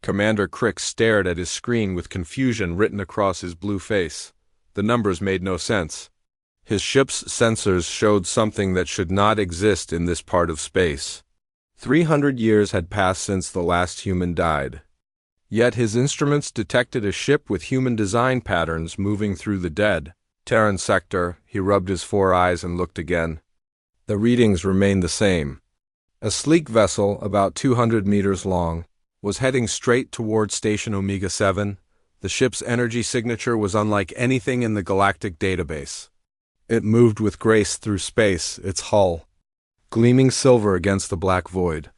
Commander Crick stared at his screen with confusion written across his blue face. The numbers made no sense. His ship's sensors showed something that should not exist in this part of space. 300 years had passed since the last human died. Yet his instruments detected a ship with human design patterns moving through the dead Terran sector. He rubbed his 4 eyes and looked again. The readings remained the same. A sleek vessel, about 200 meters long, was heading straight toward Station Omega-7. The ship's energy signature was unlike anything in the galactic database. It moved with grace through space, its hull gleaming silver against the black void.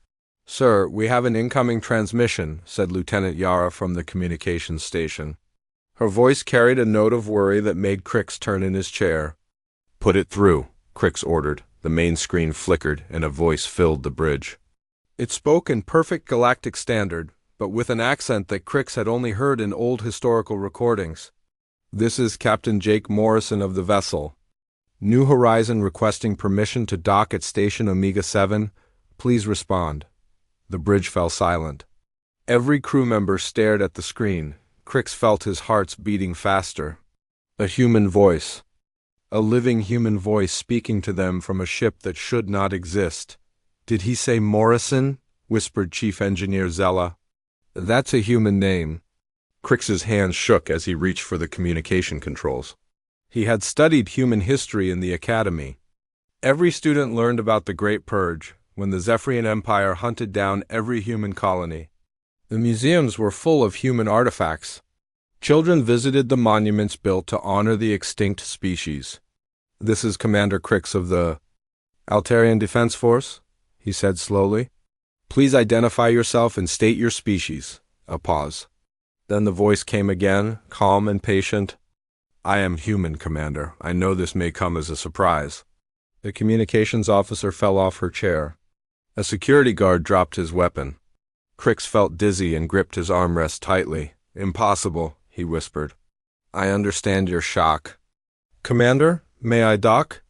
"Sir, we have an incoming transmission," said Lieutenant Yara from the communications station. Her voice carried a note of worry that made Crix turn in his chair. "Put it through," Crix ordered. The main screen flickered, and a voice filled the bridge. It spoke in perfect galactic standard, but with an accent that Crix had only heard in old historical recordings. "This is Captain Jake Morrison of the vessel. New Horizon requesting permission to dock at Station Omega-7. Please respond." The bridge fell silent. Every crew member stared at the screen. Crix felt his hearts beating faster. A human voice. A living human voice speaking to them from a ship that should not exist. "Did he say Morrison?" whispered Chief Engineer Zella. "That's a human name." Crix's hands shook as he reached for the communication controls. He had studied human history in the academy. Every student learned about the Great Purge, when the Zephyrian Empire hunted down every human colony. The museums were full of human artifacts. Children visited the monuments built to honor the extinct species. "This is Commander Crix of the Altarian Defense Force," he said slowly. "Please identify yourself and state your species." A pause. Then the voice came again, calm and patient. "I am human, Commander. I know this may come as a surprise." The communications officer fell off her chair. A security guard dropped his weapon. Crix felt dizzy and gripped his armrest tightly. "Impossible," he whispered. "I understand your shock." "Commander, may I dock?"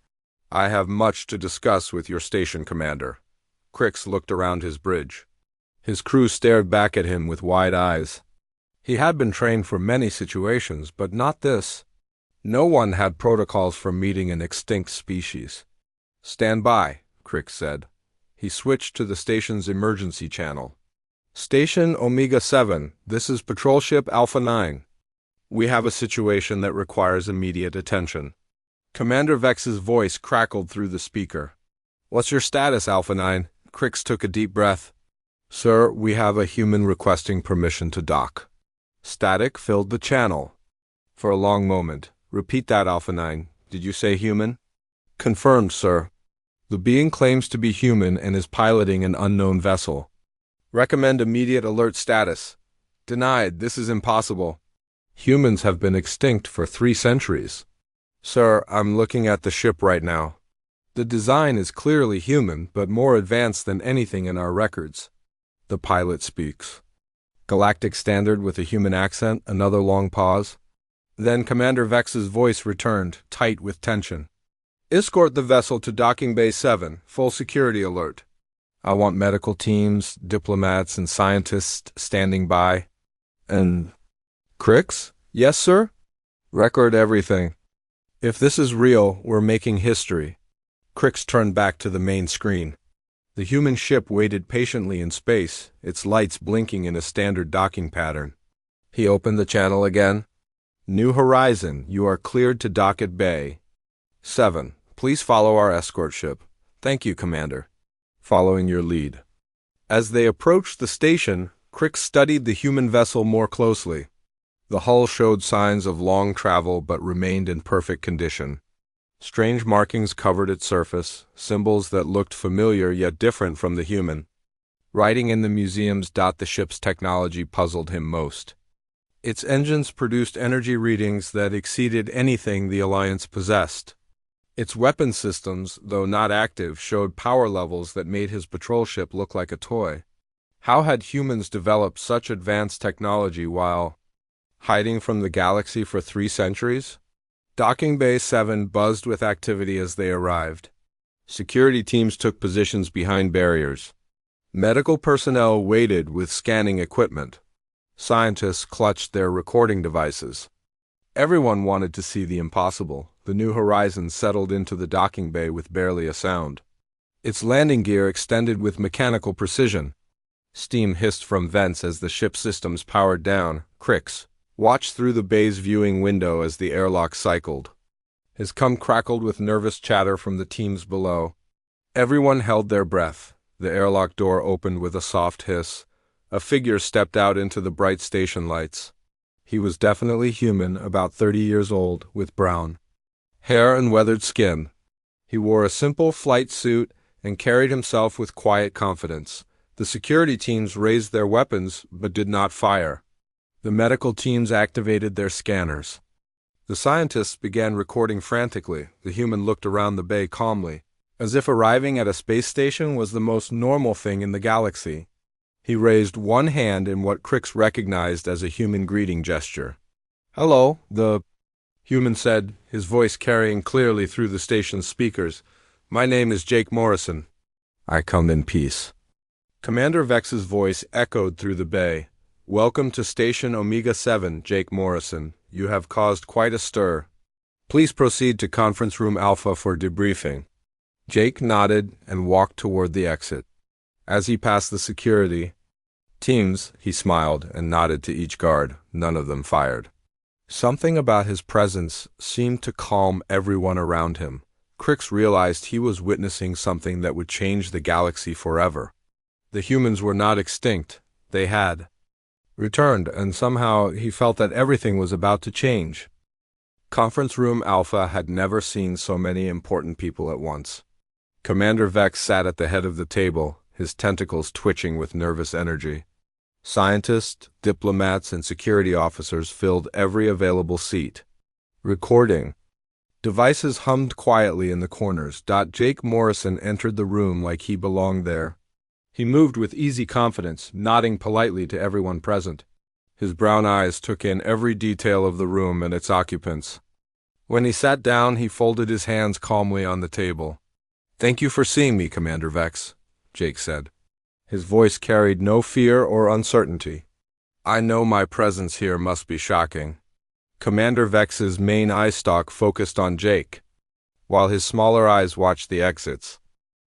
"I have much to discuss with your station commander." Crix looked around his bridge. His crew stared back at him with wide eyes. He had been trained for many situations, but not this. No one had protocols for meeting an extinct species. "Stand by," Crix said. He switched to the station's emergency channel. "Station Omega-7, this is Patrol Ship Alpha 9. We have a situation that requires immediate attention." Commander Vex's voice crackled through the speaker. "What's your status, Alpha 9? Crix took a deep breath. "Sir, we have a human requesting permission to dock." Static filled the channel. For a long moment. "Repeat that, Alpha 9. Did you say human?" "Confirmed, sir. The being claims to be human and is piloting an unknown vessel. Recommend immediate alert status." "Denied. This is impossible. Humans have been extinct for 3 centuries. "Sir, I'm looking at the ship right now. The design is clearly human, but more advanced than anything in our records." The pilot speaks. Galactic standard with a human accent, another long pause. Then Commander Vex's voice returned, tight with tension. "Escort the vessel to Docking Bay 7, full security alert. I want medical teams, diplomats, and scientists standing by." "And Crix?" "Yes, sir?" "Record everything. If this is real, we're making history." Crix turned back to the main screen. The human ship waited patiently in space, its lights blinking in a standard docking pattern. He opened the channel again. "New Horizon, you are cleared to dock at Bay 7. Please follow our escort ship." "Thank you, Commander." "Following your lead." As they approached the station, Crix studied the human vessel more closely. The hull showed signs of long travel but remained in perfect condition. Strange markings covered its surface, symbols that looked familiar yet different from the human. Writing in the museums the ship's technology puzzled him most. Its engines produced energy readings that exceeded anything the Alliance possessed. Its weapon systems, though not active, showed power levels that made his patrol ship look like a toy. How had humans developed such advanced technology while hiding from the galaxy for 3 centuries? Docking Bay 7 buzzed with activity as they arrived. Security teams took positions behind barriers. Medical personnel waited with scanning equipment. Scientists clutched their recording devices. Everyone wanted to see the impossible. The New Horizon settled into the docking bay with barely a sound. Its landing gear extended with mechanical precision. Steam hissed from vents as the ship's systems powered down. Crix watched through the bay's viewing window as the airlock cycled. His cum crackled with nervous chatter from the teams below. Everyone held their breath. The airlock door opened with a soft hiss. A figure stepped out into the bright station lights. He was definitely human, about 30 years old, with brown hair and weathered skin. He wore a simple flight suit and carried himself with quiet confidence. The security teams raised their weapons but did not fire. The medical teams activated their scanners. The scientists began recording frantically. The human looked around the bay calmly, as if arriving at a space station was the most normal thing in the galaxy. He raised one hand in what Crix recognized as a human greeting gesture. "Hello," the human said, his voice carrying clearly through the station's speakers. "My name is Jake Morrison. I come in peace." Commander Vex's voice echoed through the bay. "Welcome to Station Omega 7, Jake Morrison. You have caused quite a stir. Please proceed to Conference Room Alpha for debriefing." Jake nodded and walked toward the exit. As he passed the security teams, he smiled and nodded to each guard. None of them fired. Something about his presence seemed to calm everyone around him. Crix realized he was witnessing something that would change the galaxy forever. The humans were not extinct. They had returned, and somehow he felt that everything was about to change. Conference Room Alpha had never seen so many important people at once. Commander Vex sat at the head of the table, his tentacles twitching with nervous energy. Scientists, diplomats, and security officers filled every available seat. Recording devices hummed quietly in the corners. Jake Morrison entered the room like he belonged there. He moved with easy confidence, nodding politely to everyone present. His brown eyes took in every detail of the room and its occupants. When he sat down, he folded his hands calmly on the table. "Thank you for seeing me, Commander Vex," Jake said. His voice carried no fear or uncertainty. "I know my presence here must be shocking." Commander Vex's main eye stalk focused on Jake, while his smaller eyes watched the exits.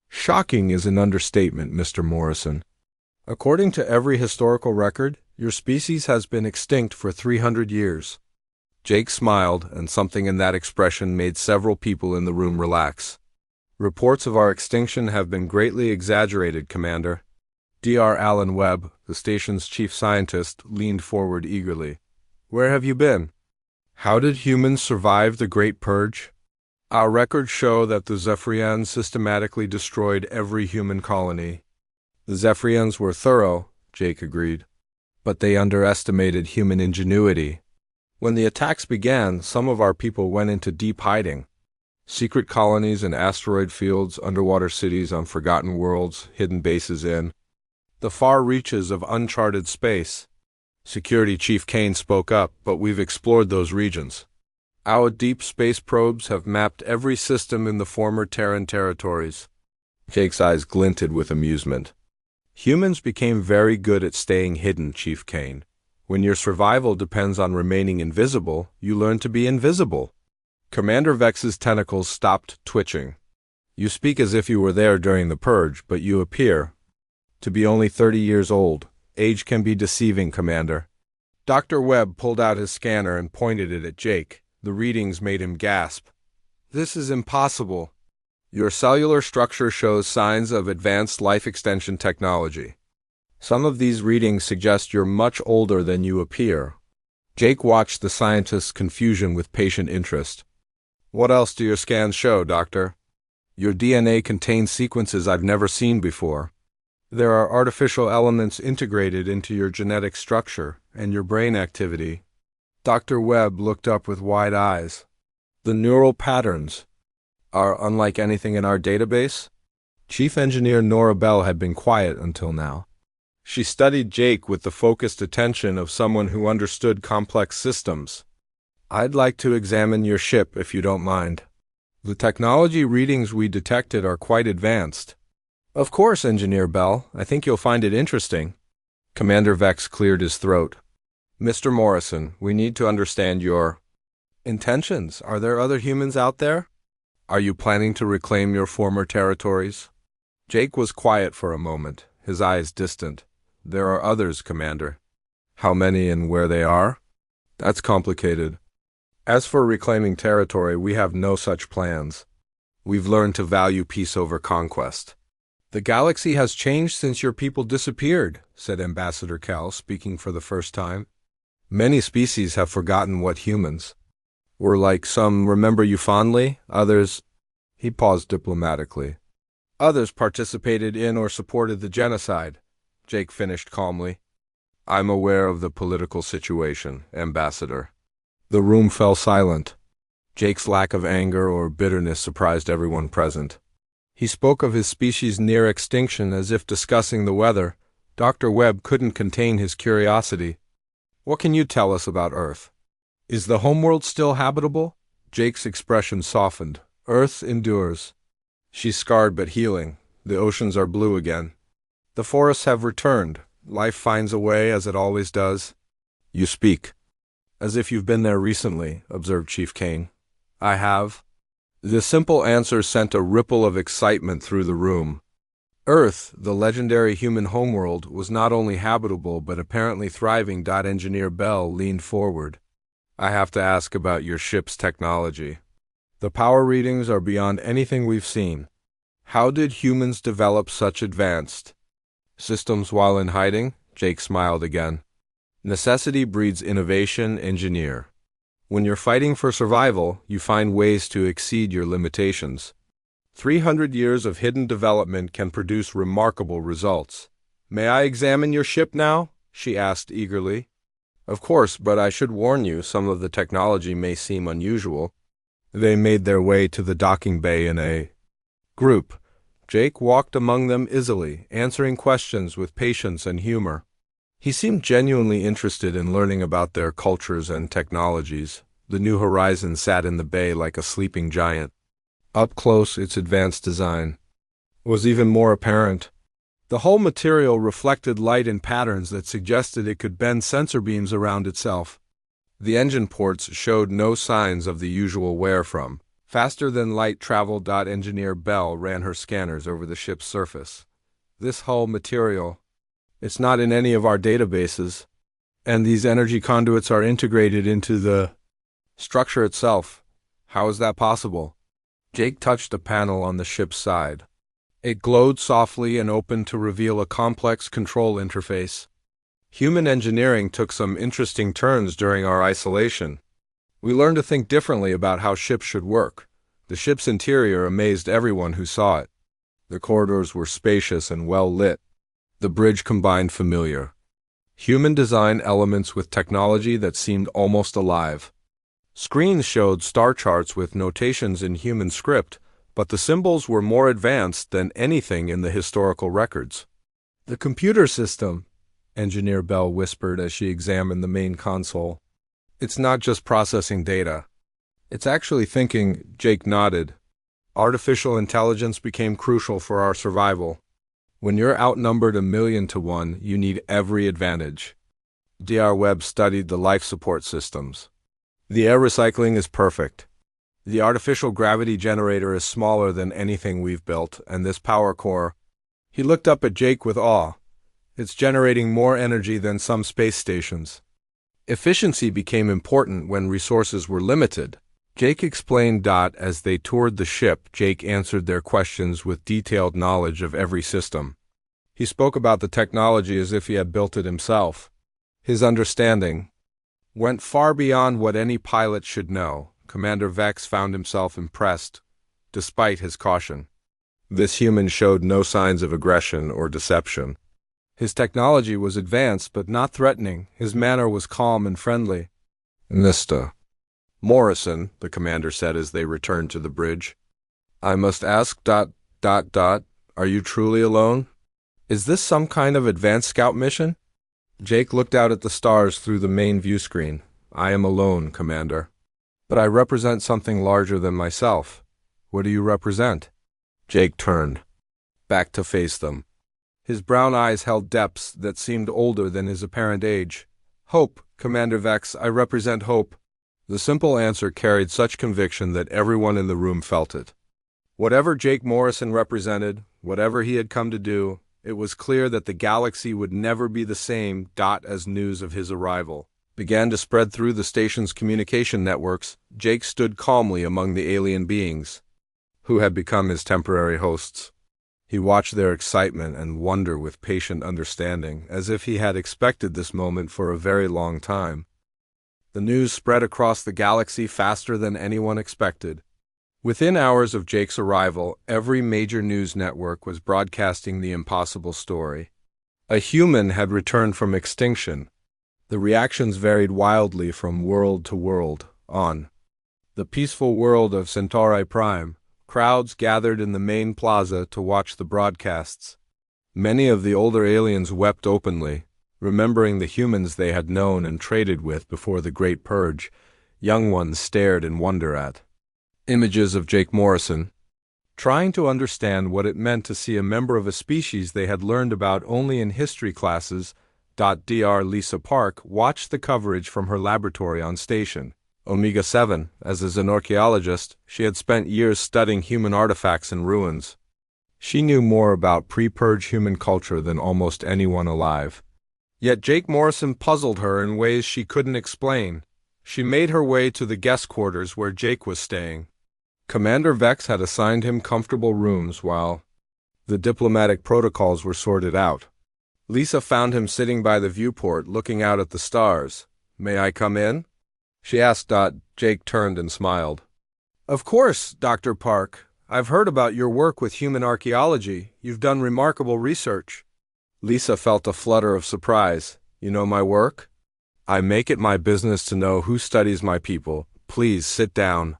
"Shocking is an understatement, Mr. Morrison. According to every historical record, your species has been extinct for 300 years. Jake smiled, and something in that expression made several people in the room relax. "Reports of our extinction have been greatly exaggerated, Commander." Dr. Alan Webb, the station's chief scientist, leaned forward eagerly. "Where have you been? How did humans survive the Great Purge?" "Our records show that the Zephyrians systematically destroyed every human colony." "The Zephyrians were thorough," Jake agreed, "but they underestimated human ingenuity. When the attacks began, some of our people went into deep hiding. Secret colonies in asteroid fields, underwater cities on forgotten worlds, hidden bases in the far reaches of uncharted space. Security Chief Kane spoke up, but we've explored those regions. Our deep space probes have mapped every system in the former Terran territories." Jake's eyes glinted with amusement. "Humans became very good at staying hidden, Chief Kane. When your survival depends on remaining invisible, you learn to be invisible." Commander Vex's tentacles stopped twitching. "You speak as if you were there during the purge, but you appear to be only 30 years old. Age can be deceiving, Commander." Dr. Webb pulled out his scanner and pointed it at Jake. The readings made him gasp. "This is impossible. Your cellular structure shows signs of advanced life extension technology. Some of these readings suggest you're much older than you appear." Jake watched the scientist's confusion with patient interest. "What else do your scans show, Doctor?" "Your DNA contains sequences I've never seen before. There are artificial elements integrated into your genetic structure and your brain activity." Dr. Webb looked up with wide eyes. "The neural patterns are unlike anything in our database?" Chief Engineer Nora Bell had been quiet until now. She studied Jake with the focused attention of someone who understood complex systems. "I'd like to examine your ship, if you don't mind. The technology readings we detected are quite advanced." "Of course, Engineer Bell. I think you'll find it interesting." Commander Vex cleared his throat. Mr. Morrison, we need to understand your intentions. Are there other humans out there? Are you planning to reclaim your former territories? Jake was quiet for a moment, his eyes distant. There are others, Commander. How many and where they are? That's complicated. As for reclaiming territory, we have no such plans. We've learned to value peace over conquest. The galaxy has changed since your people disappeared, said Ambassador Cal, speaking for the first time. Many species have forgotten what humans were like. Some remember you fondly, others— He paused diplomatically. Others participated in or supported the genocide, Jake finished calmly. I'm aware of the political situation, Ambassador. The room fell silent. Jake's lack of anger or bitterness surprised everyone present. He spoke of his species' near extinction as if discussing the weather. Dr. Webb couldn't contain his curiosity. What can you tell us about Earth? Is the homeworld still habitable? Jake's expression softened. Earth endures. She's scarred but healing. The oceans are blue again. The forests have returned. Life finds a way, as it always does. You speak as if you've been there recently, observed Chief Kane. I have. The simple answer sent a ripple of excitement through the room. Earth, the legendary human homeworld, was not only habitable but apparently thriving. Engineer Bell leaned forward. I have to ask about your ship's technology. The power readings are beyond anything we've seen. How did humans develop such advanced systems while in hiding? Jake smiled again. Necessity breeds innovation, engineer. When you're fighting for survival, you find ways to exceed your limitations. 300 years of hidden development can produce remarkable results. May I examine your ship now? She asked eagerly. Of course, but I should warn you, some of the technology may seem unusual. They made their way to the docking bay in a group. Jake walked among them easily, answering questions with patience and humor. He seemed genuinely interested in learning about their cultures and technologies. The New Horizon sat in the bay like a sleeping giant. Up close, its advanced design was even more apparent. The whole material reflected light in patterns that suggested it could bend sensor beams around itself. The engine ports showed no signs of the usual wear from. Faster than light travel. Engineer Bell ran her scanners over the ship's surface. This hull material— it's not in any of our databases, and these energy conduits are integrated into the structure itself. How is that possible? Jake touched a panel on the ship's side. It glowed softly and opened to reveal a complex control interface. Human engineering took some interesting turns during our isolation. We learned to think differently about how ships should work. The ship's interior amazed everyone who saw it. The corridors were spacious and well lit. The bridge combined familiar human design elements with technology that seemed almost alive. Screens showed star charts with notations in human script, but the symbols were more advanced than anything in the historical records. The computer system, Engineer Bell whispered as she examined the main console. It's not just processing data. It's actually thinking. Jake nodded. Artificial intelligence became crucial for our survival. When you're outnumbered 1,000,000 to 1, you need every advantage. Dr. Webb studied the life support systems. The air recycling is perfect. The artificial gravity generator is smaller than anything we've built, and this power core— He looked up at Jake with awe. It's generating more energy than some space stations. Efficiency became important when resources were limited. Jake explained. As they toured the ship, Jake answered their questions with detailed knowledge of every system. He spoke about the technology as if he had built it himself. His understanding went far beyond what any pilot should know. Commander Vex found himself impressed, despite his caution. This human showed no signs of aggression or deception. His technology was advanced but not threatening. His manner was calm and friendly. Mr. Morrison, the commander said as they returned to the bridge. I must ask— are you truly alone? Is this some kind of advanced scout mission? Jake looked out at the stars through the main view screen. I am alone, Commander. But I represent something larger than myself. What do you represent? Jake turned back to face them. His brown eyes held depths that seemed older than his apparent age. Hope, Commander Vex, I represent hope. The simple answer carried such conviction that everyone in the room felt it. Whatever Jake Morrison represented, whatever he had come to do, it was clear that the galaxy would never be the same. As news of his arrival began to spread through the station's communication networks, Jake stood calmly among the alien beings, who had become his temporary hosts. He watched their excitement and wonder with patient understanding, as if he had expected this moment for a very long time. The news spread across the galaxy faster than anyone expected. Within hours of Jake's arrival, every major news network was broadcasting the impossible story. A human had returned from extinction. The reactions varied wildly from world to world. On the peaceful world of Centauri Prime, crowds gathered in the main plaza to watch the broadcasts. Many of the older aliens wept openly, remembering the humans they had known and traded with before the Great Purge. Young ones stared in wonder at images of Jake Morrison, trying to understand what it meant to see a member of a species they had learned about only in history classes. Dr. Lisa Park watched the coverage from her laboratory on station Omega 7. As an archaeologist, she had spent years studying human artifacts and ruins. She knew more about pre-purge human culture than almost anyone alive. Yet Jake Morrison puzzled her in ways she couldn't explain. She made her way to the guest quarters where Jake was staying. Commander Vex had assigned him comfortable rooms while the diplomatic protocols were sorted out. Lisa found him sitting by the viewport looking out at the stars. "May I come in?" she asked. Jake turned and smiled. "Of course, Dr. Park. I've heard about your work with human archaeology. You've done remarkable research." Lisa felt a flutter of surprise. "You know my work? I make it my business to know who studies my people. Please sit down."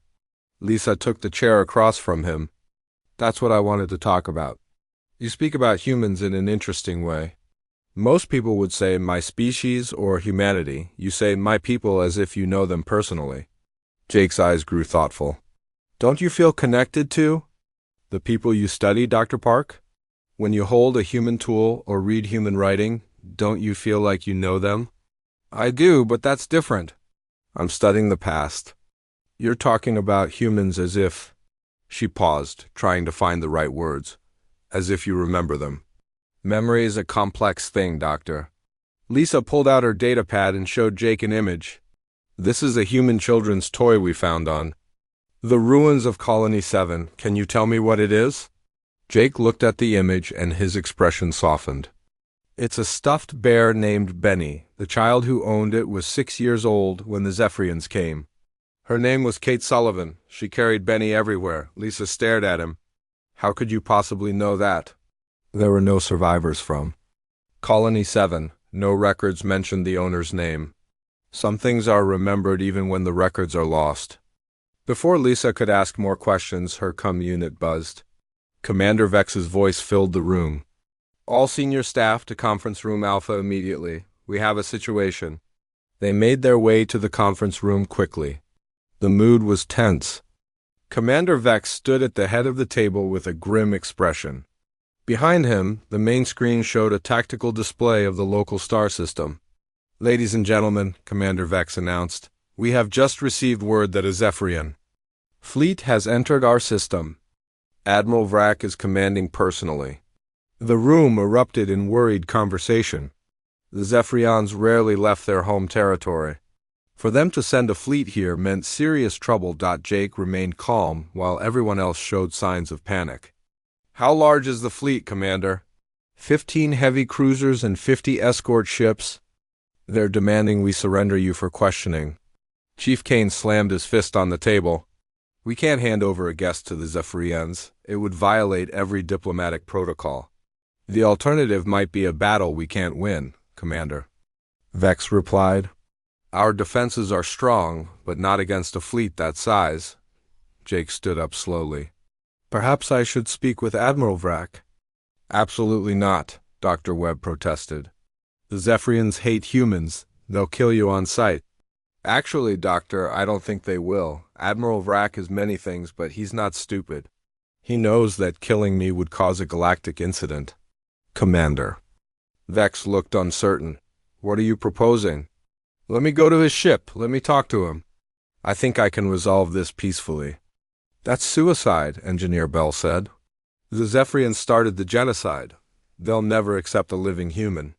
Lisa took the chair across from him. "That's what I wanted to talk about. You speak about humans in an interesting way. Most people would say my species or humanity. You say my people as if you know them personally." Jake's eyes grew thoughtful. "Don't you feel connected to the people you study, Dr. Park? When you hold a human tool or read human writing, don't you feel like you know them?" "I do, but that's different. I'm studying the past. You're talking about humans as if—" She paused, trying to find the right words. "As if you remember them." "Memory is a complex thing, Doctor." Lisa pulled out her datapad and showed Jake an image. "This is a human children's toy we found on the ruins of Colony 7. Can you tell me what it is?" Jake looked at the image and his expression softened. "It's a stuffed bear named Benny. The child who owned it was 6 years old when the Zephyrians came. Her name was Kate Sullivan. She carried Benny everywhere." Lisa stared at him. "How could you possibly know that?" "There were no survivors from Colony 7. No records mentioned the owner's name. Some things are remembered even when the records are lost." Before Lisa could ask more questions, her unit buzzed. Commander Vex's voice filled the room. "All senior staff to Conference Room Alpha immediately. We have a situation." They made their way to the conference room quickly. The mood was tense. Commander Vex stood at the head of the table with a grim expression. Behind him, the main screen showed a tactical display of the local star system. "Ladies and gentlemen," Commander Vex announced, "we have just received word that a Zephyrian fleet has entered our system. Admiral Vrak is commanding personally." The room erupted in worried conversation. The Zephyrians rarely left their home territory. For them to send a fleet here meant serious trouble. Jake remained calm while everyone else showed signs of panic. "How large is the fleet, Commander?" 15 heavy cruisers and 50 escort ships. They're demanding we surrender you for questioning." Chief Kane slammed his fist on the table. "We can't hand over a guest to the Zephyrians. It would violate every diplomatic protocol. The alternative might be a battle we can't win, Commander." Vex replied. "Our defenses are strong, but not against a fleet that size." Jake stood up slowly. "Perhaps I should speak with Admiral Vrak." "Absolutely not," Dr. Webb protested. "The Zephyrians hate humans. They'll kill you on sight." "Actually, Doctor, I don't think they will. Admiral Vrak is many things, but he's not stupid. He knows that killing me would cause a galactic incident." "Commander." Vex looked uncertain. "What are you proposing?" Let me go to his ship. Let me talk to him. I think I can resolve this peacefully. That's suicide, Engineer Bell said. The Zephyrians started the genocide. They'll never accept a living human.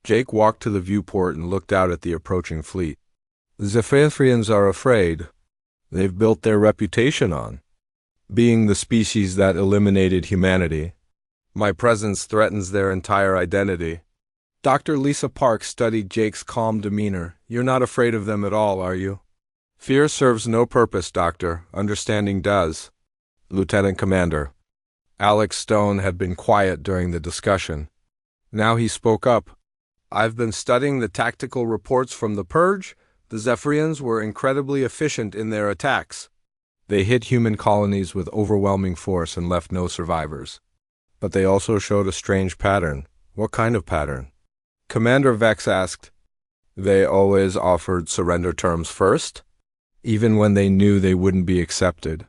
Jake walked to the viewport and looked out at the approaching fleet. The Zephyrians are afraid. They've built their reputation on being the species that eliminated humanity. My presence threatens their entire identity. Dr. Lisa Park studied Jake's calm demeanor. You're not afraid of them at all, are you? Fear serves no purpose, Doctor. Understanding does. Lieutenant Commander. Alex Stone had been quiet during the discussion. Now he spoke up. I've been studying the tactical reports from the Purge. The Zephyrians were incredibly efficient in their attacks. They hit human colonies with overwhelming force and left no survivors. But they also showed a strange pattern. What kind of pattern? Commander Vex asked. They always offered surrender terms first, even when they knew they wouldn't be accepted.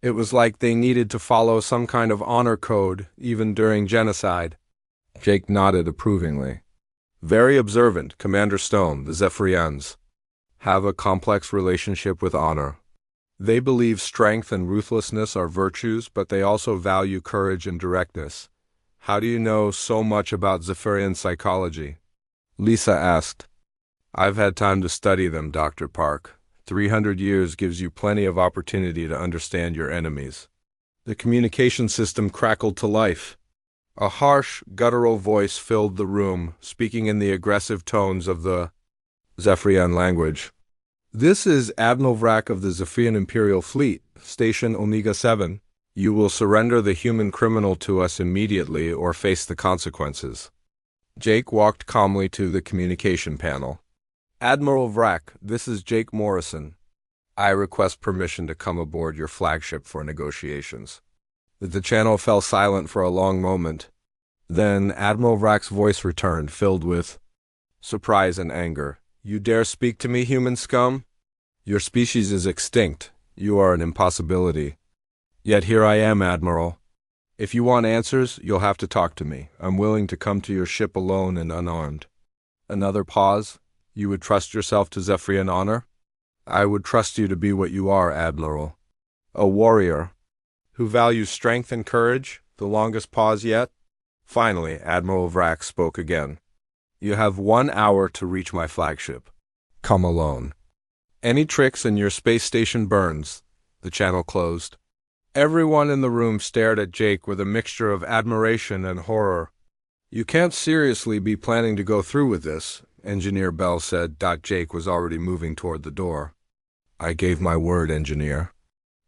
It was like they needed to follow some kind of honor code, even during genocide. Jake nodded approvingly. Very observant, Commander Stone. The Zephyrians have a complex relationship with honor. They believe strength and ruthlessness are virtues, but they also value courage and directness. How do you know so much about Zephyrian psychology? Lisa asked. I've had time to study them, Dr. Park. 300 years gives you plenty of opportunity to understand your enemies. The communication system crackled to life. A harsh, guttural voice filled the room, speaking in the aggressive tones of the Zephyrian language. This is Admiral Vrak of the Zephyrian Imperial Fleet, Station Omega-7. You will surrender the human criminal to us immediately or face the consequences. Jake walked calmly to the communication panel. Admiral Vrak, this is Jake Morrison. I request permission to come aboard your flagship for negotiations. The channel fell silent for a long moment. Then Admiral Vrak's voice returned, filled with surprise and anger. You dare speak to me, human scum? Your species is extinct. You are an impossibility. Yet here I am, Admiral. If you want answers, you'll have to talk to me. I'm willing to come to your ship alone and unarmed. Another pause. You would trust yourself to Zephyrian honor? I would trust you to be what you are, Admiral. A warrior who values strength and courage. The longest pause yet. Finally, Admiral Vrak spoke again. You have 1 hour to reach my flagship. Come alone. Any tricks and your space station burns. The channel closed. Everyone in the room stared at Jake with a mixture of admiration and horror. You can't seriously be planning to go through with this, Engineer Bell said. Jake was already moving toward the door. I gave my word, Engineer.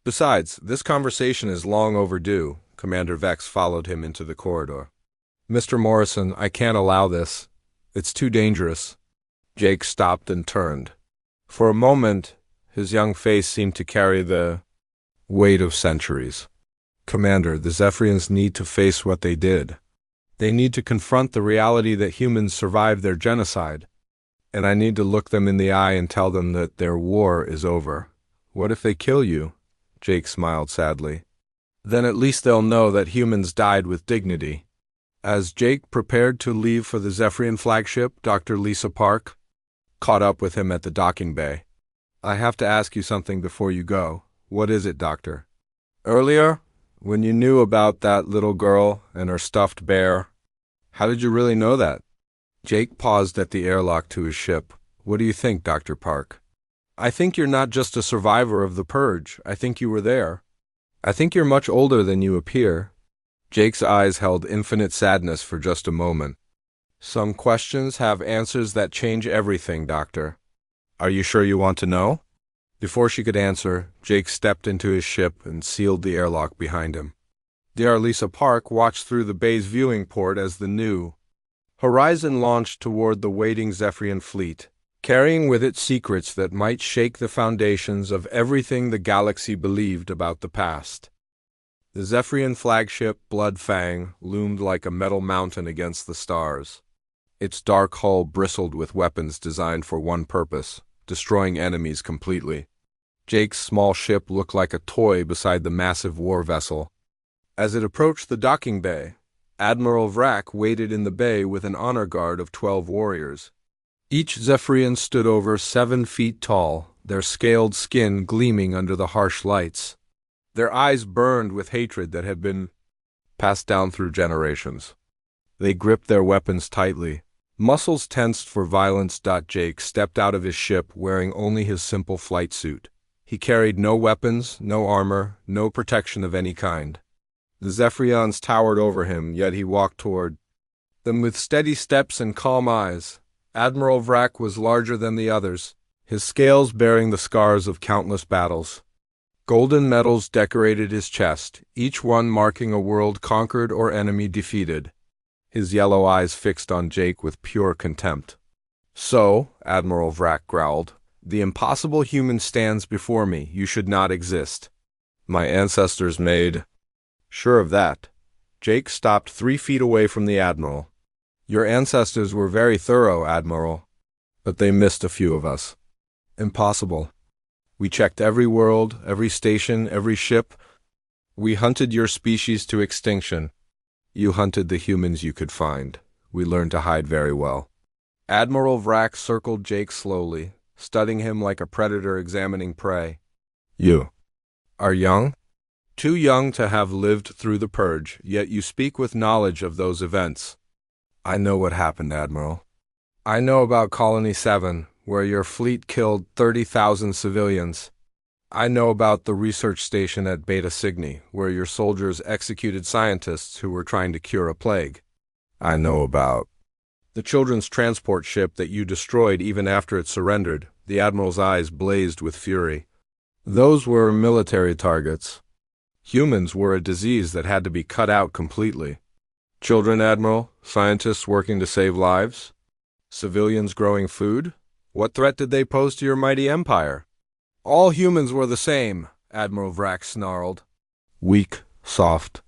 Besides, this conversation is long overdue. Commander Vex followed him into the corridor. Mr. Morrison, I can't allow this. It's too dangerous. Jake stopped and turned. For a moment, his young face seemed to carry the weight of centuries. Commander, the Zephyrians need to face what they did. They need to confront the reality that humans survived their genocide. And I need to look them in the eye and tell them that their war is over. What if they kill you? Jake smiled sadly. Then at least they'll know that humans died with dignity. As Jake prepared to leave for the Zephyrian flagship, Dr. Lisa Park caught up with him at the docking bay. I have to ask you something before you go. What is it, Doctor? Earlier, when you knew about that little girl and her stuffed bear, how did you really know that? Jake paused at the airlock to his ship. What do you think, Dr. Park? I think you're not just a survivor of the Purge. I think you were there. I think you're much older than you appear. Jake's eyes held infinite sadness for just a moment. Some questions have answers that change everything, Doctor. Are you sure you want to know? Before she could answer, Jake stepped into his ship and sealed the airlock behind him. Dr. Lisa Park watched through the bay's viewing port as the new Horizon launched toward the waiting Zephyrian fleet, carrying with it secrets that might shake the foundations of everything the galaxy believed about the past. The Zephyrian flagship, Bloodfang, loomed like a metal mountain against the stars. Its dark hull bristled with weapons designed for one purpose, destroying enemies completely. Jake's small ship looked like a toy beside the massive war vessel. As it approached the docking bay, Admiral Vrak waited in the bay with an honor guard of 12 warriors. Each Zephyrian stood over 7 feet tall, their scaled skin gleaming under the harsh lights. Their eyes burned with hatred that had been passed down through generations. They gripped their weapons tightly, muscles tensed for violence. Jake stepped out of his ship wearing only his simple flight suit. He carried no weapons, no armor, no protection of any kind. The Zephyrians towered over him, yet he walked toward them with steady steps and calm eyes. Admiral Vrak was larger than the others, his scales bearing the scars of countless battles. Golden medals decorated his chest, each one marking a world conquered or enemy defeated. His yellow eyes fixed on Jake with pure contempt. "So," Admiral Vrak growled, "the impossible human stands before me. You should not exist. My ancestors made sure of that." Jake stopped 3 feet away from the Admiral. "Your ancestors were very thorough, Admiral, but they missed a few of us." "Impossible. We checked every world, every station, every ship. We hunted your species to extinction. You hunted the humans you could find. We learned to hide very well." Admiral Vrak circled Jake slowly, studying him like a predator examining prey. "You are young? Too young to have lived through the Purge, yet you speak with knowledge of those events." "I know what happened, Admiral. I know about Colony 7, where your fleet killed 30,000 civilians. I know about the research station at Beta Cygni, where your soldiers executed scientists who were trying to cure a plague. I know about the children's transport ship that you destroyed even after it surrendered." The Admiral's eyes blazed with fury. "Those were military targets. Humans were a disease that had to be cut out completely." "Children, Admiral? Scientists working to save lives? Civilians growing food? What threat did they pose to your mighty empire?" "All humans were the same," Admiral Vrak snarled. "Weak, soft,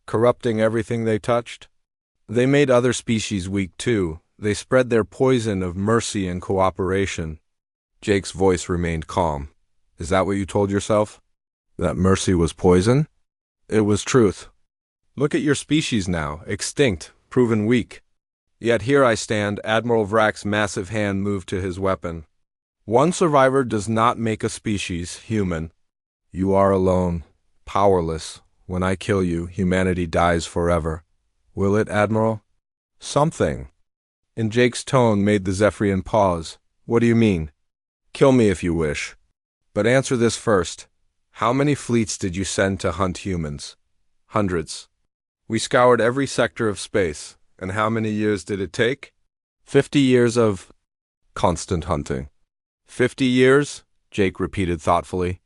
corrupting everything they touched. They made other species weak too. They spread their poison of mercy and cooperation." Jake's voice remained calm. "Is that what you told yourself? That mercy was poison?" "It was truth. Look at your species now, extinct, proven weak. Yet here I stand." Admiral Vrak's massive hand moved to his weapon. "One survivor does not make a species human. You are alone, powerless. When I kill you, humanity dies forever. Will it, Admiral?" "Something," in Jake's tone, made the Zephyrian pause. "What do you mean?" "Kill me if you wish. But answer this first. How many fleets did you send to hunt humans?" "Hundreds. We scoured every sector of space. And how many years did it take?" 50 years of constant hunting." 50 years, Jake repeated thoughtfully,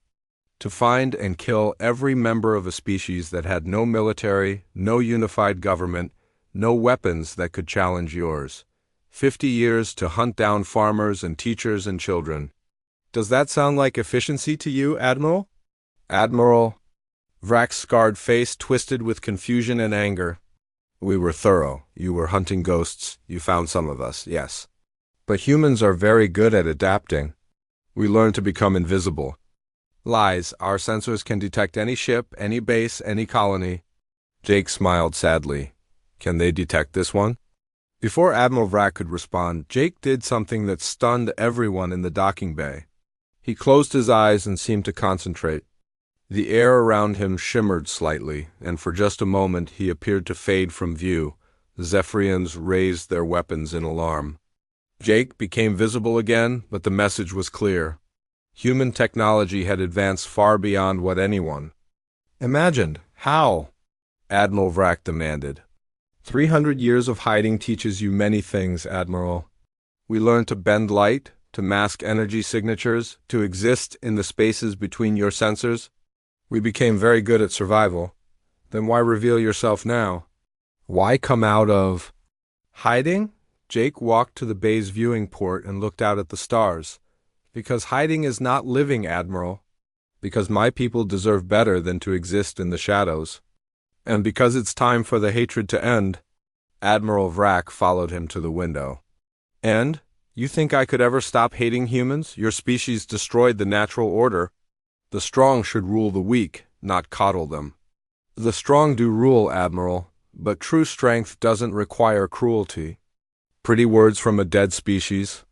"to find and kill every member of a species that had no military, no unified government, no weapons that could challenge yours. 50 years to hunt down farmers and teachers and children. Does that sound like efficiency to you, Admiral?" "Admiral," Vrak's scarred face twisted with confusion and anger. "We were thorough. You were hunting ghosts. You found some of us, yes. But humans are very good at adapting. We learned to become invisible." "Lies. Our sensors can detect any ship, any base, any colony." Jake smiled sadly. "Can they detect this one?" Before Admiral Vrak could respond, Jake did something that stunned everyone in the docking bay. He closed his eyes and seemed to concentrate. The air around him shimmered slightly, and for just a moment he appeared to fade from view. The Zephyrians raised their weapons in alarm. Jake became visible again, but the message was clear. Human technology had advanced far beyond what anyone imagined. "How?" Admiral Vrak demanded. 300 years of hiding teaches you many things, Admiral. We learned to bend light, to mask energy signatures, to exist in the spaces between your sensors. We became very good at survival. Then why reveal yourself now? Why come out of hiding? Jake walked to the bay's viewing port and looked out at the stars. "Because hiding is not living, Admiral. Because my people deserve better than to exist in the shadows. And because it's time for the hatred to end." Admiral Vrak followed him to the window. "And? You think I could ever stop hating humans? Your species destroyed the natural order. The strong should rule the weak, not coddle them." "The strong do rule, Admiral, but true strength doesn't require cruelty." Pretty words from a dead species.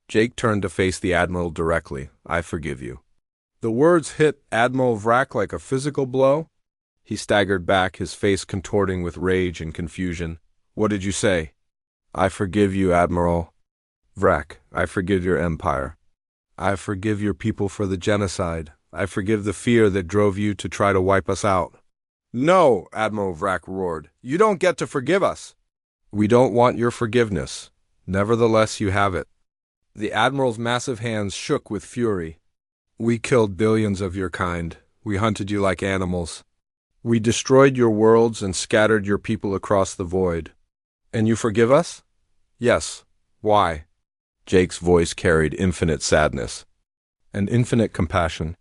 Jake turned to face the Admiral directly. I forgive you. The words hit Admiral Vrack like a physical blow. He staggered back, his face contorting with rage and confusion. What did you say? I forgive you, Admiral Vrack. I forgive your empire. I forgive your people for the genocide. I forgive the fear that drove you to try to wipe us out. No, Admiral Vrack roared. You don't get to forgive us. We don't want your forgiveness. Nevertheless, you have it. The Admiral's massive hands shook with fury. We killed billions of your kind. We hunted you like animals. We destroyed your worlds and scattered your people across the void. And you forgive us? Yes. Why? Jake's voice carried infinite sadness and infinite compassion.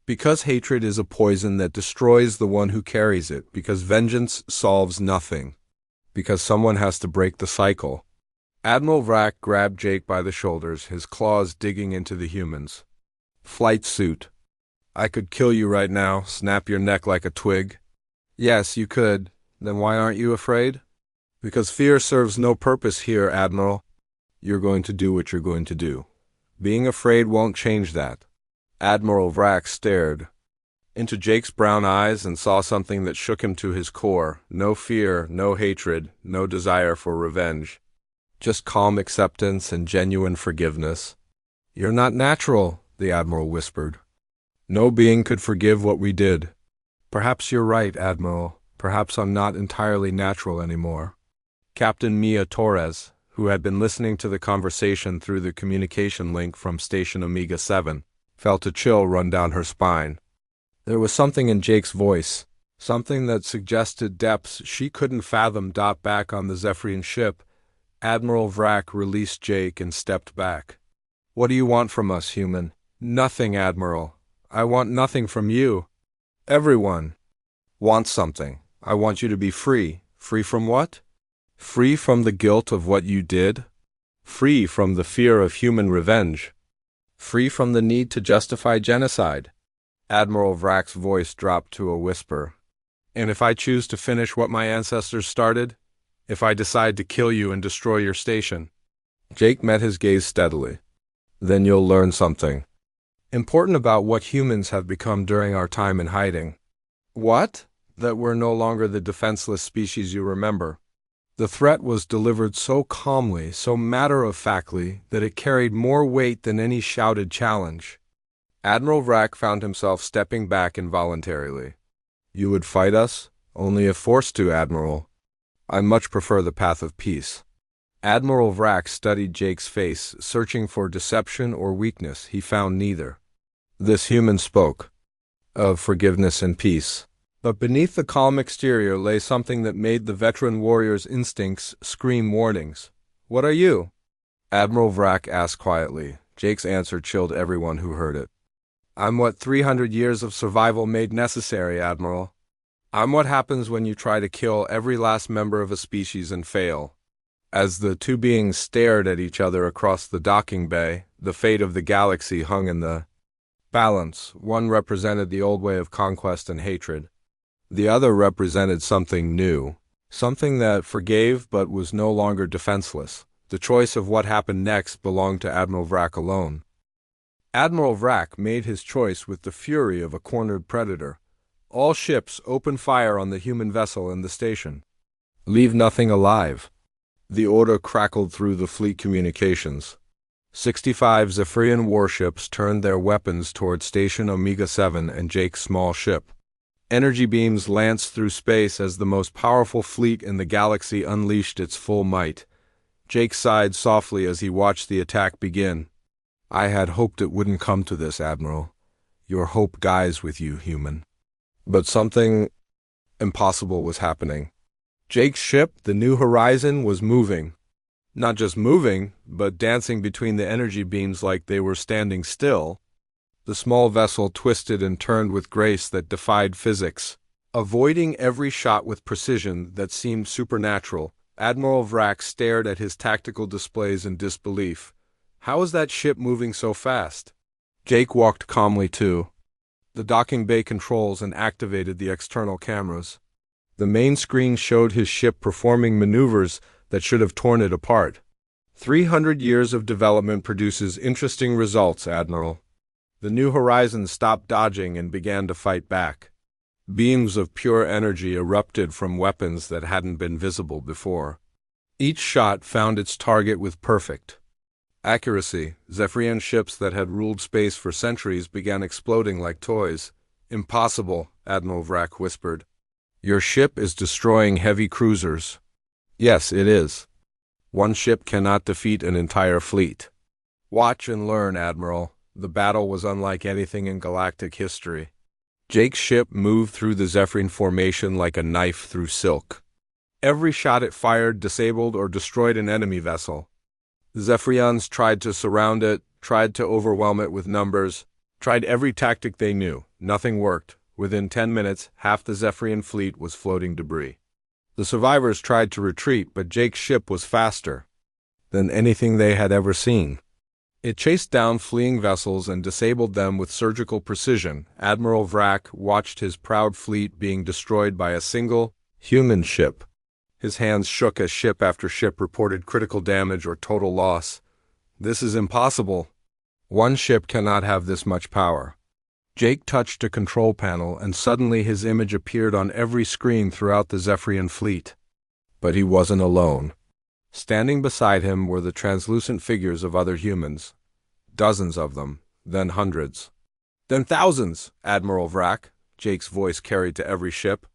Because hatred is a poison that destroys the one who carries it, because vengeance solves nothing, because someone has to break the cycle. Admiral Vrack grabbed Jake by the shoulders, his claws digging into the humans. Flight suit. I could kill you right now, snap your neck like a twig. Yes, you could. Then why aren't you afraid? Because fear serves no purpose here, Admiral. You're going to do what you're going to do. Being afraid won't change that. Admiral Vrack stared into Jake's brown eyes and saw something that shook him to his core. No fear, no hatred, no desire for revenge. Just calm acceptance and genuine forgiveness. You're not natural, the Admiral whispered. No being could forgive what we did. Perhaps you're right, Admiral. Perhaps I'm not entirely natural anymore. Captain Mia Torres, who had been listening to the conversation through the communication link from Station Omega 7, felt a chill run down her spine. There was something in Jake's voice, something that suggested depths she couldn't fathom. Back on the Zephyrian ship, Admiral Vrack released Jake and stepped back. What do you want from us, human? Nothing, Admiral. I want nothing from you. Everyone wants something. I want you to be free. Free from what? Free from the guilt of what you did. Free from the fear of human revenge. Free from the need to justify genocide. Admiral Vrack's voice dropped to a whisper. And if I choose to finish what my ancestors started? If I decide to kill you and destroy your station? Jake met his gaze steadily. Then you'll learn something important about what humans have become during our time in hiding. What? That we're no longer the defenseless species you remember. The threat was delivered so calmly, so matter-of-factly, that it carried more weight than any shouted challenge. Admiral Vrack found himself stepping back involuntarily. You would fight us? Only if forced to, Admiral. I much prefer the path of peace. Admiral Vrack studied Jake's face, searching for deception or weakness. He found neither. This human spoke of forgiveness and peace. But beneath the calm exterior lay something that made the veteran warrior's instincts scream warnings. What are you? Admiral Vrack asked quietly. Jake's answer chilled everyone who heard it. I'm what 300 years of survival made necessary, Admiral. I'm what happens when you try to kill every last member of a species and fail. As the two beings stared at each other across the docking bay, the fate of the galaxy hung in the balance. One represented the old way of conquest and hatred. The other represented something new, something that forgave but was no longer defenseless. The choice of what happened next belonged to Admiral Vrack alone. Admiral Vrack made his choice with the fury of a cornered predator. All ships open fire on the human vessel in the station. Leave nothing alive. The order crackled through the fleet communications. 65 Zephyrian warships turned their weapons toward Station Omega 7 and Jake's small ship. Energy beams lanced through space as the most powerful fleet in the galaxy unleashed its full might. Jake sighed softly as he watched the attack begin. I had hoped it wouldn't come to this, Admiral. Your hope dies with you, human. But something impossible was happening. Jake's ship, the New Horizon, was moving. Not just moving, but dancing between the energy beams like they were standing still. The small vessel twisted and turned with grace that defied physics, avoiding every shot with precision that seemed supernatural. Admiral Vrack stared at his tactical displays in disbelief. How was that ship moving so fast? Jake walked calmly too. The docking bay controls and activated the external cameras. The main screen showed his ship performing maneuvers that should have torn it apart. 300 years of development produces interesting results, Admiral. The New Horizons stopped dodging and began to fight back. Beams of pure energy erupted from weapons that hadn't been visible before. Each shot found its target with perfect accuracy. Zephyrian ships that had ruled space for centuries began exploding like toys. "Impossible," Admiral Vrak whispered. "Your ship is destroying heavy cruisers." "Yes, it is. One ship cannot defeat an entire fleet." "Watch and learn, Admiral." The battle was unlike anything in galactic history. Jake's ship moved through the Zephyrian formation like a knife through silk. Every shot it fired disabled or destroyed an enemy vessel. The Zephyrians tried to surround it, tried to overwhelm it with numbers, tried every tactic they knew. Nothing worked. Within 10 minutes, half the Zephyrian fleet was floating debris. The survivors tried to retreat, but Jake's ship was faster than anything they had ever seen. It chased down fleeing vessels and disabled them with surgical precision. Admiral Vrak watched his proud fleet being destroyed by a single human ship. His hands shook as ship after ship reported critical damage or total loss. "This is impossible. One ship cannot have this much power." Jake touched a control panel, and suddenly his image appeared on every screen throughout the Zephyrian fleet. But he wasn't alone. Standing beside him were the translucent figures of other humans. Dozens of them, then hundreds. Then thousands, Admiral Vrak, Jake's voice carried to every ship.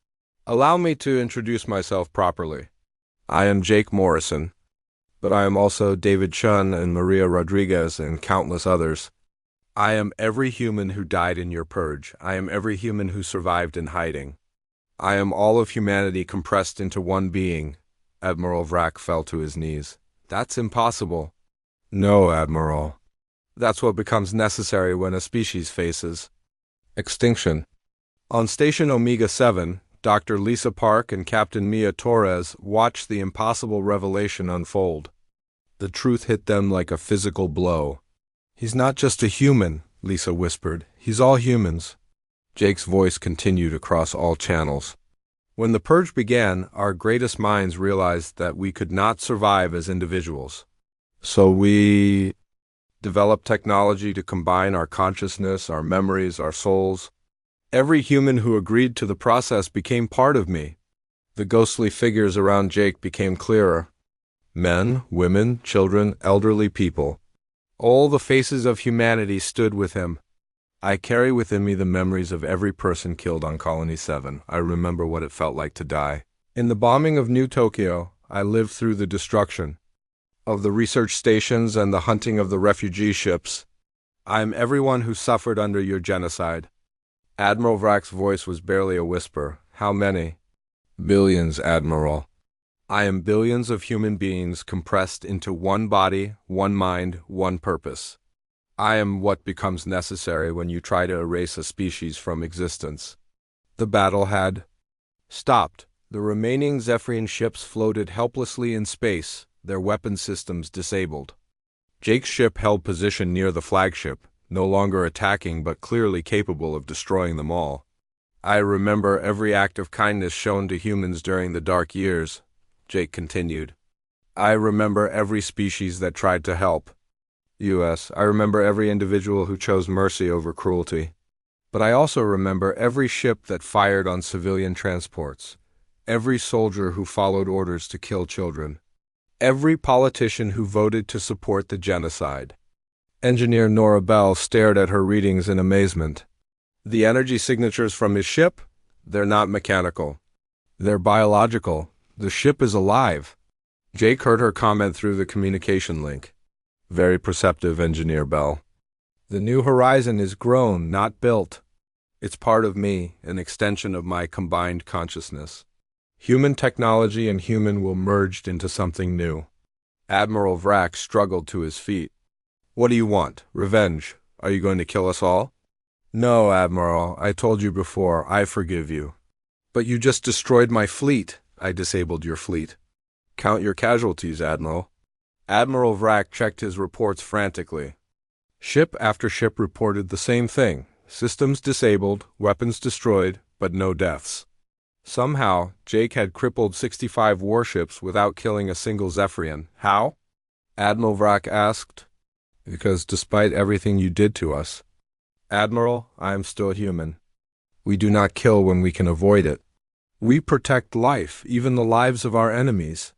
"Allow me to introduce myself properly. I am Jake Morrison, but I am also David Chun and Maria Rodriguez and countless others. I am every human who died in your purge. I am every human who survived in hiding. I am all of humanity compressed into one being." Admiral Vrak fell to his knees. "That's impossible." "No, Admiral. That's what becomes necessary when a species faces extinction." On Station Omega-7, Dr. Lisa Park and Captain Mia Torres watched the impossible revelation unfold. The truth hit them like a physical blow. "He's not just a human," Lisa whispered. "He's all humans." Jake's voice continued across all channels. "When the purge began, our greatest minds realized that we could not survive as individuals. So we developed technology to combine our consciousness, our memories, our souls. Every human who agreed to the process became part of me." The ghostly figures around Jake became clearer. Men, women, children, elderly people. All the faces of humanity stood with him. "I carry within me the memories of every person killed on Colony 7. I remember what it felt like to die. In the bombing of New Tokyo, I lived through the destruction of the research stations and the hunting of the refugee ships. I am everyone who suffered under your genocide." Admiral Vrak's voice was barely a whisper. "How many?" "Billions, Admiral. I am billions of human beings compressed into one body, one mind, one purpose. I am what becomes necessary when you try to erase a species from existence." The battle had stopped. The remaining Zephyrian ships floated helplessly in space, their weapon systems disabled. Jake's ship held position near the flagship, no longer attacking but clearly capable of destroying them all. "I remember every act of kindness shown to humans during the dark years," Jake continued. "I remember every species that tried to help. U.S. I remember every individual who chose mercy over cruelty. But I also remember every ship that fired on civilian transports, every soldier who followed orders to kill children, every politician who voted to support the genocide." Engineer Nora Bell stared at her readings in amazement. "The energy signatures from his ship? They're not mechanical. They're biological. The ship is alive." Jake heard her comment through the communication link. "Very perceptive, Engineer Bell. The New Horizon is grown, not built. It's part of me, an extension of my combined consciousness. Human technology and human will merge into something new." Admiral Vrak struggled to his feet. "What do you want? Revenge? Are you going to kill us all?" "No, Admiral. I told you before, I forgive you." "But you just destroyed my fleet." "I disabled your fleet." "Count your casualties, Admiral." Admiral Vrak checked his reports frantically. Ship after ship reported the same thing. Systems disabled, weapons destroyed, but no deaths. Somehow, Jake had crippled 65 warships without killing a single Zephyrian. How? Admiral Vrak asked. Because despite everything you did to us, Admiral, I am still human. We do not kill when we can avoid it. We protect life, even the lives of our enemies.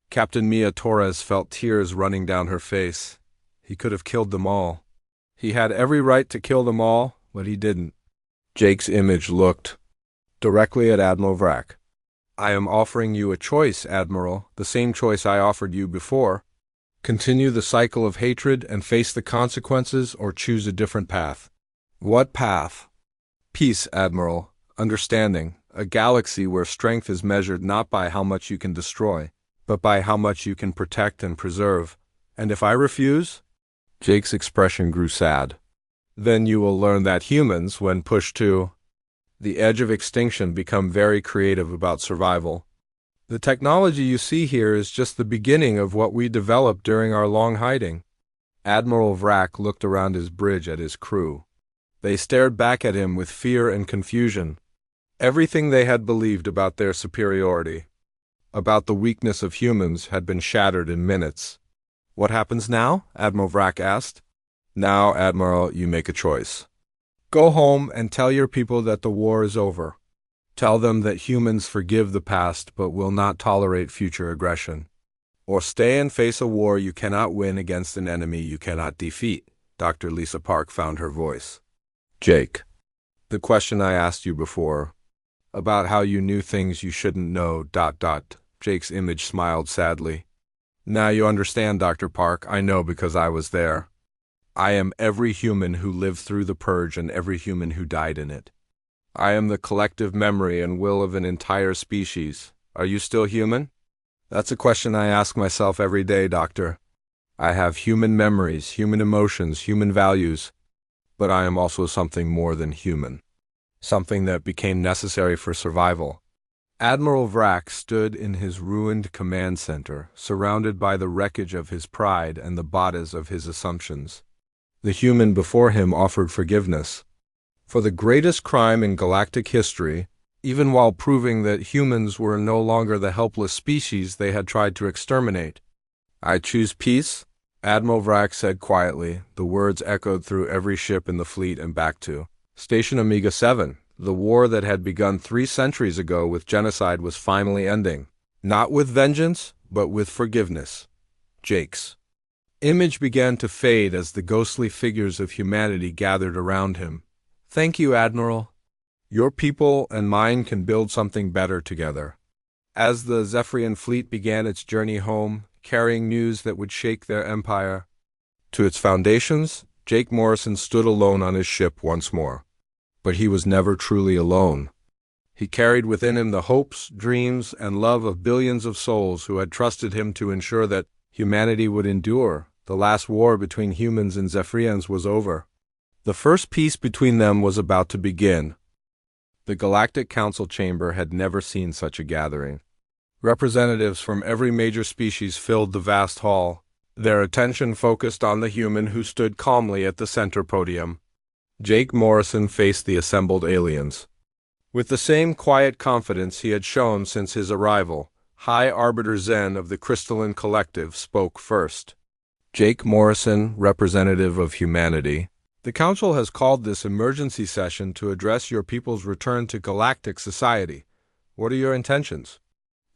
Captain Mia Torres felt tears running down her face. He could have killed them all. He had every right to kill them all, but he didn't. Jake's image looked directly at Admiral Vrak. I am offering you a choice, Admiral, the same choice I offered you before. Continue the cycle of hatred and face the consequences, or choose a different path. What path? Peace, Admiral. Understanding. A galaxy where strength is measured not by how much you can destroy, but by how much you can protect and preserve. And if I refuse? Jake's expression grew sad. Then you will learn that humans, when pushed to the edge of extinction, become very creative about survival. The technology you see here is just the beginning of what we developed during our long hiding. Admiral Vrak looked around his bridge at his crew. They stared back at him with fear and confusion. Everything they had believed about their superiority, about the weakness of humans, had been shattered in minutes. What happens now? Admiral Vrak asked. Now, Admiral, you make a choice. Go home and tell your people that the war is over. Tell them that humans forgive the past but will not tolerate future aggression. Or stay and face a war you cannot win against an enemy you cannot defeat. Dr. Lisa Park found her voice. Jake, the question I asked you before, about how you knew things you shouldn't know, ... Jake's image smiled sadly. Now you understand, Dr. Park. I know because I was there. I am every human who lived through the purge and every human who died in it. I am the collective memory and will of an entire species. Are you still human? That's a question I ask myself every day, Doctor. I have human memories, human emotions, human values, but I am also something more than human. Something that became necessary for survival. Admiral Vrak stood in his ruined command center, surrounded by the wreckage of his pride and the bodies of his assumptions. The human before him offered forgiveness for the greatest crime in galactic history, even while proving that humans were no longer the helpless species they had tried to exterminate. I choose peace, Admiral Vrak said quietly. The words echoed through every ship in the fleet and back to Station Omega 7. The war that had begun 3 centuries ago with genocide was finally ending. Not with vengeance, but with forgiveness. Jake's image began to fade as the ghostly figures of humanity gathered around him. Thank you, Admiral. Your people and mine can build something better together. As the Zephyrian fleet began its journey home, carrying news that would shake their empire to its foundations, Jake Morrison stood alone on his ship once more. But he was never truly alone. He carried within him the hopes, dreams, and love of billions of souls who had trusted him to ensure that humanity would endure. The last war between humans and Zephyrians was over. The first peace between them was about to begin. The Galactic Council chamber had never seen such a gathering. Representatives from every major species filled the vast hall, their attention focused on the human who stood calmly at the center podium. Jake Morrison faced the assembled aliens. With the same quiet confidence he had shown since his arrival, High Arbiter Zen of the Crystalline Collective spoke first. Jake Morrison, representative of humanity. The Council has called this emergency session to address your people's return to galactic society. What are your intentions?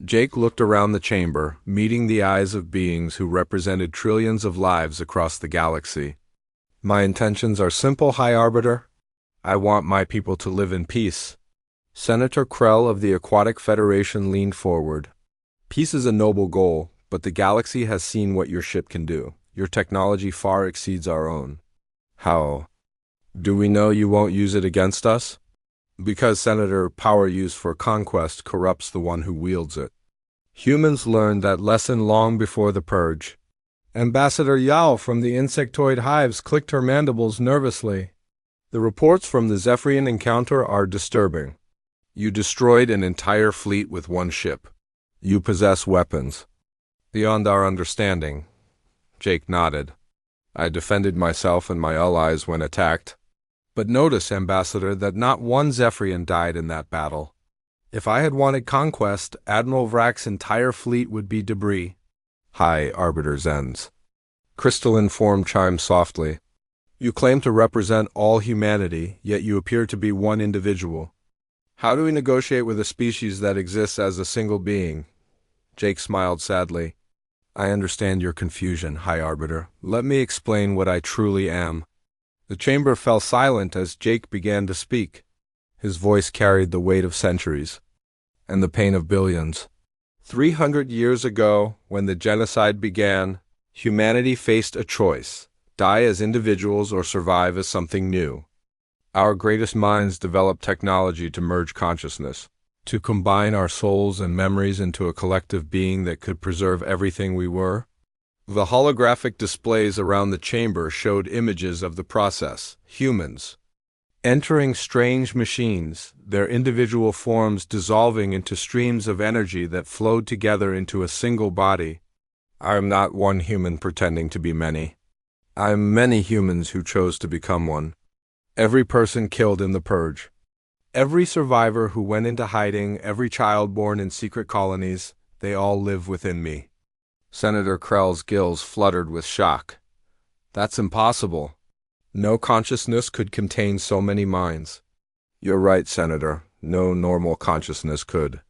Jake looked around the chamber, meeting the eyes of beings who represented trillions of lives across the galaxy. My intentions are simple, High Arbiter. I want my people to live in peace. Senator Krell of the Aquatic Federation leaned forward. Peace is a noble goal, but the galaxy has seen what your ship can do. Your technology far exceeds our own. How? Do we know you won't use it against us? Because, Senator, power used for conquest corrupts the one who wields it. Humans learned that lesson long before the purge. Ambassador Yao from the insectoid hives clicked her mandibles nervously. The reports from the Zephyrian encounter are disturbing. You destroyed an entire fleet with one ship. You possess weapons. Beyond our understanding. Jake nodded. I defended myself and my allies when attacked. But notice, Ambassador, that not one Zephyrian died in that battle. If I had wanted conquest, Admiral Vrak's entire fleet would be debris. High Arbiter Zens. Crystalline form chimed softly. You claim to represent all humanity, yet you appear to be one individual. How do we negotiate with a species that exists as a single being? Jake smiled sadly. I understand your confusion, High Arbiter. Let me explain what I truly am. The chamber fell silent as Jake began to speak. His voice carried the weight of centuries and the pain of billions. 300 years ago, when the genocide began, humanity faced a choice: die as individuals or survive as something new. Our greatest minds developed technology to merge consciousness, to combine our souls and memories into a collective being that could preserve everything we were. The holographic displays around the chamber showed images of the process: humans entering strange machines, their individual forms dissolving into streams of energy that flowed together into a single body. I am not one human pretending to be many. I am many humans who chose to become one. Every person killed in the purge. Every survivor who went into hiding, every child born in secret colonies, they all live within me. Senator Krell's gills fluttered with shock. That's impossible. No consciousness could contain so many minds. You're right, Senator. No normal consciousness could.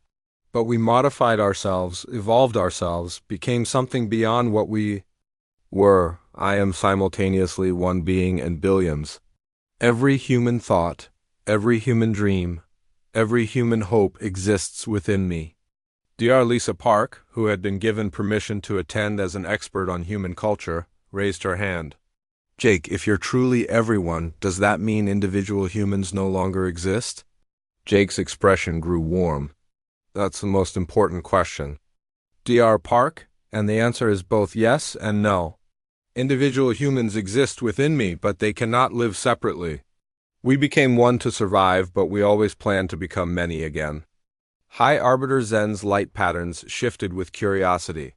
But we modified ourselves, evolved ourselves, became something beyond what we were. I am simultaneously one being and billions. Every human thought, every human dream, every human hope exists within me. Dr. Lisa Park, who had been given permission to attend as an expert on human culture, raised her hand. Jake, if you're truly everyone, does that mean individual humans no longer exist? Jake's expression grew warm. That's the most important question. Dr. Park, and the answer is both yes and no. Individual humans exist within me, but they cannot live separately. We became one to survive, but we always plan to become many again. High Arbiter Zen's light patterns shifted with curiosity.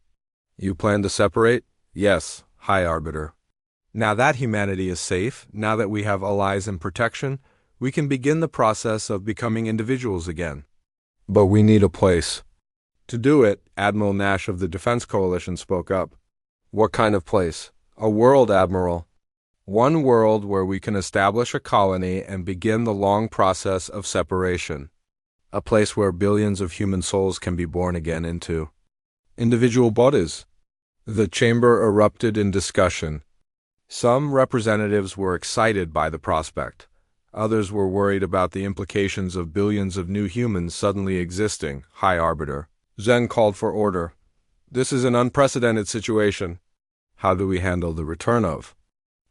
You plan to separate? Yes, High Arbiter. Now that humanity is safe, now that we have allies and protection, we can begin the process of becoming individuals again. But we need a place. To do it, Admiral Nash of the Defense Coalition spoke up. What kind of place? A world, Admiral. One world where we can establish a colony and begin the long process of separation. A place where billions of human souls can be born again into individual bodies. The chamber erupted in discussion. Some representatives were excited by the prospect. Others were worried about the implications of billions of new humans suddenly existing. High Arbiter Zen called for order. This is an unprecedented situation. How do we handle the return of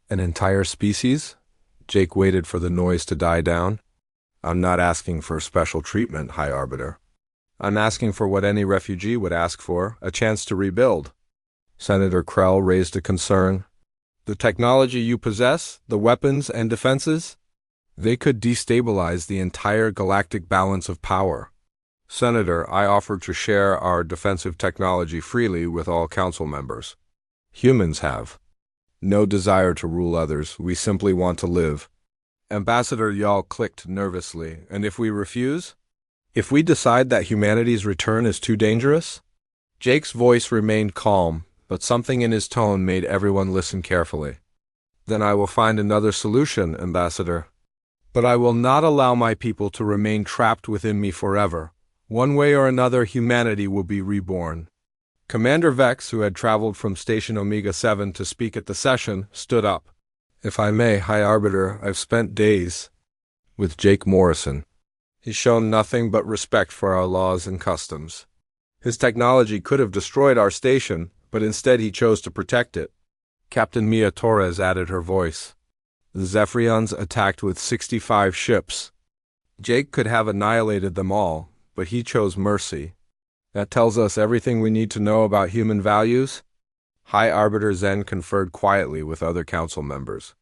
an entire species? Jake waited for the noise to die down. I'm not asking for special treatment, High Arbiter. I'm asking for what any refugee would ask for, a chance to rebuild. Senator Krell raised a concern. The technology you possess, the weapons and defenses, they could destabilize the entire galactic balance of power. Senator, I offer to share our defensive technology freely with all council members. Humans have no desire to rule others. We simply want to live. Ambassador Yaw clicked nervously. And if we refuse? If we decide that humanity's return is too dangerous? Jake's voice remained calm, but something in his tone made everyone listen carefully. Then I will find another solution, Ambassador. But I will not allow my people to remain trapped within me forever. One way or another, humanity will be reborn. Commander Vex, who had traveled from Station Omega-7 to speak at the session, stood up. If I may, High Arbiter, I've spent days with Jake Morrison. He's shown nothing but respect for our laws and customs. His technology could have destroyed our station, but instead he chose to protect it. Captain Mia Torres added her voice. The Zephyrians attacked with 65 ships. Jake could have annihilated them all, but he chose mercy. That tells us everything we need to know about human values. High Arbiter Zen conferred quietly with other council members.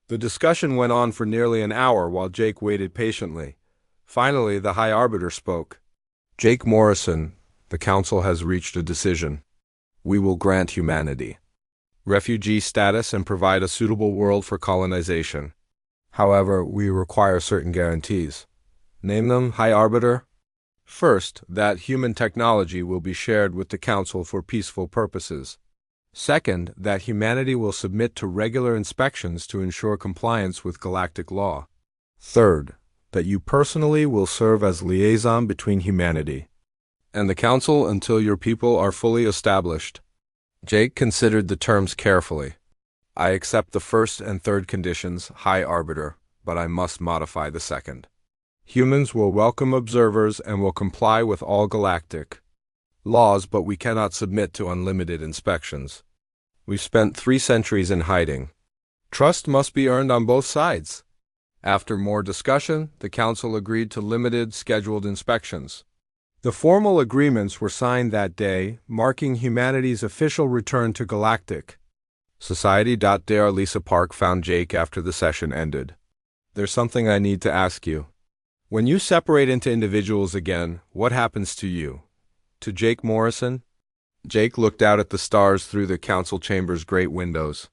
The discussion went on for nearly an hour while Jake waited patiently. Finally, the High Arbiter spoke. Jake Morrison, the council has reached a decision. We will grant humanity refugee status and provide a suitable world for colonization. However, we require certain guarantees. Name them, High Arbiter. First, that human technology will be shared with the Council for peaceful purposes. Second, that humanity will submit to regular inspections to ensure compliance with galactic law. Third, that you personally will serve as liaison between humanity and the Council until your people are fully established. Jake considered the terms carefully. I accept the first and third conditions, High Arbiter, but I must modify the second. Humans will welcome observers and will comply with all galactic laws, but we cannot submit to unlimited inspections. We've spent 3 centuries in hiding. Trust must be earned on both sides. After more discussion, the Council agreed to limited, scheduled inspections. The formal agreements were signed that day, marking humanity's official return to Galactic Society. Dr. Lisa Park found Jake after the session ended. There's something I need to ask you. When you separate into individuals again, what happens to you? To Jake Morrison? Jake looked out at the stars through the Council chamber's great windows.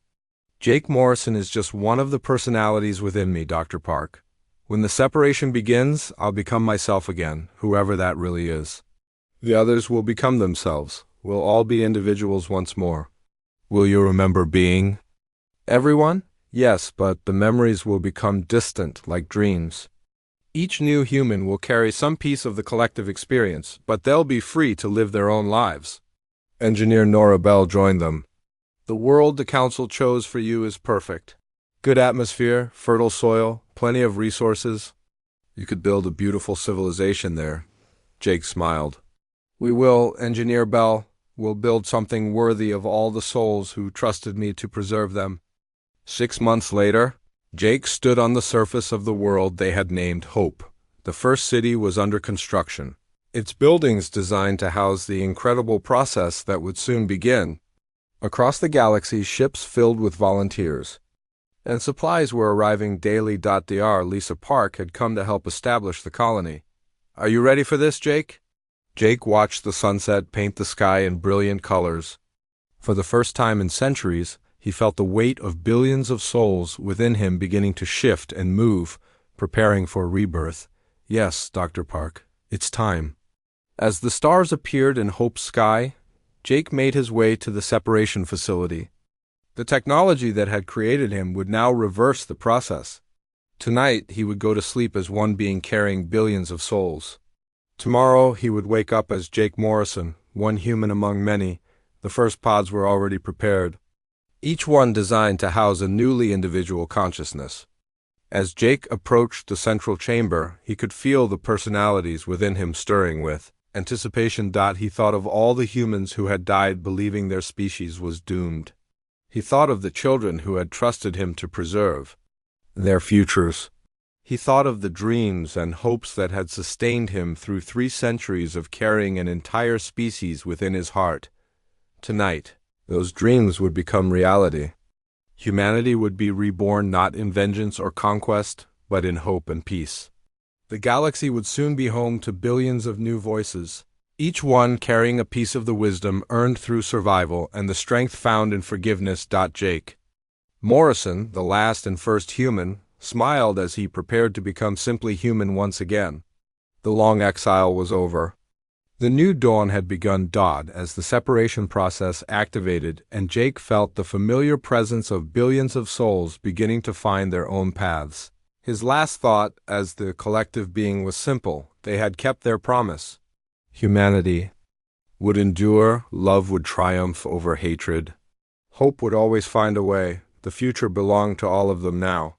Jake Morrison is just one of the personalities within me, Dr. Park. When the separation begins, I'll become myself again, whoever that really is. The others will become themselves. We'll all be individuals once more. Will you remember being everyone? Yes, but the memories will become distant, like dreams. Each new human will carry some piece of the collective experience, but they'll be free to live their own lives. Engineer Nora Bell joined them. The world the Council chose for you is perfect. Good atmosphere, fertile soil, plenty of resources. You could build a beautiful civilization there. Jake smiled. We will, Engineer Bell. We'll build something worthy of all the souls who trusted me to preserve them. 6 months later, Jake stood on the surface of the world they had named Hope. The first city was under construction, its buildings designed to house the incredible process that would soon begin. Across the galaxy, ships filled with volunteers, and supplies were arriving daily. Dr. Lisa Park had come to help establish the colony. Are you ready for this, Jake? Jake watched the sunset paint the sky in brilliant colors. For the first time in centuries, he felt the weight of billions of souls within him beginning to shift and move, preparing for rebirth. Yes, Dr. Park, it's time. As the stars appeared in Hope's sky, Jake made his way to the separation facility. The technology that had created him would now reverse the process. Tonight, he would go to sleep as one being carrying billions of souls. Tomorrow, he would wake up as Jake Morrison, one human among many. The first pods were already prepared, each one designed to house a newly individual consciousness. As Jake approached the central chamber, he could feel the personalities within him stirring with anticipation. He thought of all the humans who had died believing their species was doomed. He thought of the children who had trusted him to preserve their futures. He thought of the dreams and hopes that had sustained him through 3 centuries of carrying an entire species within his heart. Tonight, those dreams would become reality. Humanity would be reborn not in vengeance or conquest, but in hope and peace. The galaxy would soon be home to billions of new voices, each one carrying a piece of the wisdom earned through survival and the strength found in forgiveness. Jake Morrison, the last and first human, smiled as he prepared to become simply human once again. The long exile was over. The new dawn had begun. As the separation process activated and Jake felt the familiar presence of billions of souls beginning to find their own paths. His last thought as the collective being was simple. They had kept their promise. Humanity would endure, love would triumph over hatred. Hope would always find a way. The future belonged to all of them now.